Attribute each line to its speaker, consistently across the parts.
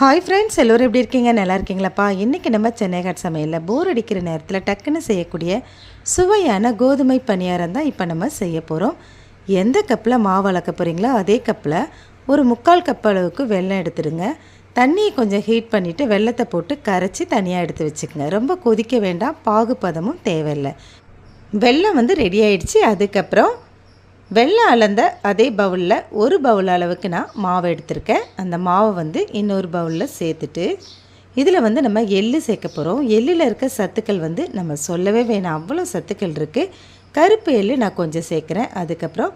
Speaker 1: Hi friends, எல்லோரும் எப்படி இருக்கீங்க? நல்லா இருக்கீங்களாப்பா? இன்றைக்கி நம்ம சென்னை காட் சமையலில் போர் அடிக்கிற நேரத்தில் டக்குன்னு செய்யக்கூடிய சுவையான கோதுமை பணியாரம் தான் இப்போ நம்ம செய்ய போகிறோம். எந்த கப்பில் மாவு அளக்க போகிறீங்களோ அதே கப்பில் ஒரு 3/4 கப் அளவுக்கு வெல்லம் எடுத்துடுங்க. தண்ணியை கொஞ்சம் ஹீட் பண்ணிவிட்டு வெல்லத்தை போட்டு கரைச்சி தனியாக எடுத்து வச்சுக்கோங்க. ரொம்ப கொதிக்க வேண்டாம், பாகுபதமும் தேவையில்லை. வெல்லம் ரெடி ஆகிடுச்சு. அதுக்கப்புறம் வெள்ளை அளந்த அதே பவுலில் ஒரு பவுல் அளவுக்கு நான் மாவு எடுத்திருக்கேன். அந்த மாவை இன்னொரு பவுலில் சேர்த்துட்டு இதில் நம்ம எள்ளு சேர்க்க போகிறோம். எள்ளில் இருக்க சத்துக்கள் நம்ம சொல்லவே வேணாம், அவ்வளோ சத்துக்கள் இருக்குது. கருப்பு எள்ளு நான் கொஞ்சம் சேர்க்குறேன். அதுக்கப்புறம்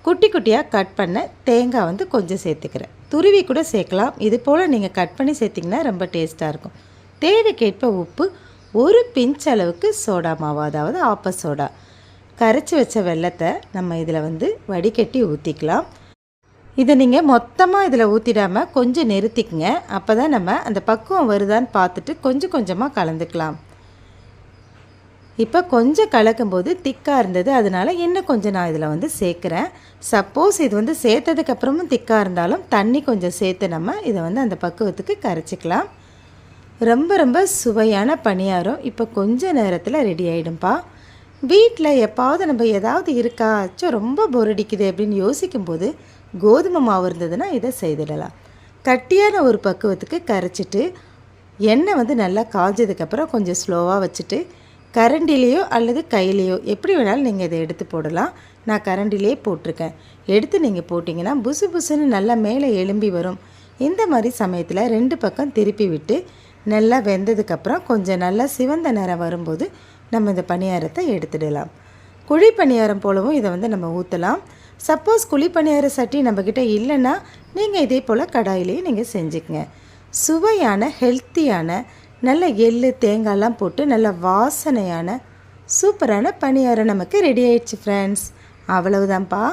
Speaker 1: குட்டி குட்டியாக கட் பண்ண தேங்காய் கொஞ்சம் சேர்த்துக்கிறேன். துருவி கூட சேர்க்கலாம். இது போல் நீங்கள் கட் பண்ணி சேர்த்திங்கன்னா ரொம்ப டேஸ்ட்டாக இருக்கும். தேவைக்கேற்ப உப்பு, ஒரு பிஞ்ச் அளவுக்கு சோடா மாவு, அதாவது ஆப்ப சோடா. கரைச்சி வச்ச வெல்லத்தை நம்ம இதில் வடிகட்டி ஊற்றிக்கலாம். இதை நீங்கள் மொத்தமாக இதில் ஊற்றிடாமல் கொஞ்சம் நிறுத்திக்குங்க. அப்போ தான் நம்ம அந்த பக்குவம் வருதான்னு பார்த்துட்டு கொஞ்சம் கொஞ்சமாக கலந்துக்கலாம். இப்போ கொஞ்சம் கலக்கும்போது திக்காக இருந்தது, அதனால் இன்னும் கொஞ்சம் நான் இதில் சேர்க்குறேன். சப்போஸ் இது சேர்த்ததுக்கப்புறமும் திக்காக இருந்தாலும் தண்ணி கொஞ்சம் சேர்த்து நம்ம இதை அந்த பக்குவத்துக்கு கரைச்சிக்கலாம். ரொம்ப ரொம்ப சுவையான பணியாரம் இப்போ கொஞ்சம் நேரத்தில் ரெடி ஆகிடும்பா. வீட்டில் எப்பாவது நம்ம ஏதாவது இருக்காச்சும் ரொம்ப போர் அடிக்குது அப்படின்னு யோசிக்கும்போது கோதுமை மாவு இருந்ததுன்னா இதை செய்திடலாம். கட்டியான ஒரு பக்குவத்துக்கு கரைச்சிட்டு எண்ணெய் நல்லா காய்ஞ்சதுக்கப்புறம் கொஞ்சம் ஸ்லோவாக வச்சுட்டு கரண்டிலேயோ அல்லது கையிலையோ எப்படி வேணாலும் நீங்கள் இதை எடுத்து போடலாம். நான் கரண்டிலே போட்டிருக்கேன். எடுத்து நீங்கள் போட்டிங்கன்னா புசு புசுன்னு நல்லா மேலே எலும்பி வரும். இந்த மாதிரி சமயத்தில் 2 பக்கம் திருப்பி விட்டு நல்லா வெந்ததுக்கப்புறம் கொஞ்சம் நல்லா சிவந்த நிறம் வரும்போது நம்ம இந்த பணியாரத்தை எடுத்துடலாம். குழி பணியாரம் போலவும் இதை நம்ம ஊற்றலாம். சப்போஸ் குழி பணியார சட்டி நம்மக்கிட்ட இல்லைன்னா நீங்கள் இதே போல் கடாயிலேயே நீங்கள் செஞ்சுக்கங்க. சுவையான ஹெல்த்தியான நல்ல எள்ளு தேங்காய்லாம் போட்டு நல்ல வாசனையான சூப்பரான பணியாரம் நமக்கு ரெடி ஆயிடுச்சு ஃப்ரெண்ட்ஸ். அவ்வளவுதான்ப்பா.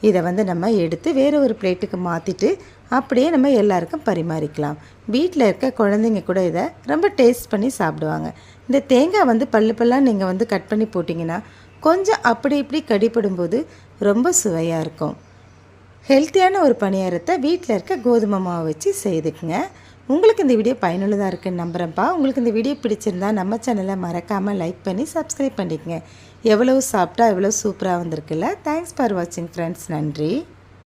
Speaker 1: இதை நம்ம எடுத்து வேறு ஒரு பிளேட்டுக்கு மாற்றிட்டு அப்படியே நம்ம எல்லாருக்கும் பரிமாறிக்கலாம். வீட்டில் இருக்க குழந்தைங்க கூட இதை ரொம்ப டேஸ்ட் பண்ணி சாப்பிடுவாங்க. இந்த தேங்காய் பல்லு பல்லாக நீங்கள் கட் பண்ணி போட்டிங்கன்னா கொஞ்சம் அப்படி இப்படி கடிப்படும்போது ரொம்ப சுவையாக இருக்கும். ஹெல்த்தியான ஒரு பணியாரத்தை வீட்டில் இருக்க கோதுமை மாவு வச்சு செய்துக்குங்க. உங்களுக்கு இந்த வீடியோ பயனுள்ளதாக இருக்குன்னு நம்புகிறேன்ப்பா. உங்களுக்கு இந்த வீடியோ பிடிச்சிருந்தா நம்ம சேனலை மறக்காமல் லைக் பண்ணி சப்ஸ்கிரைப் பண்ணிக்கங்க. எவ்வளோ சாப்பிட்டா எவ்வளோ சூப்பராக வந்திருக்குல்ல. தேங்க்ஸ் ஃபார் வாட்சிங் ஃப்ரெண்ட்ஸ். நன்றி.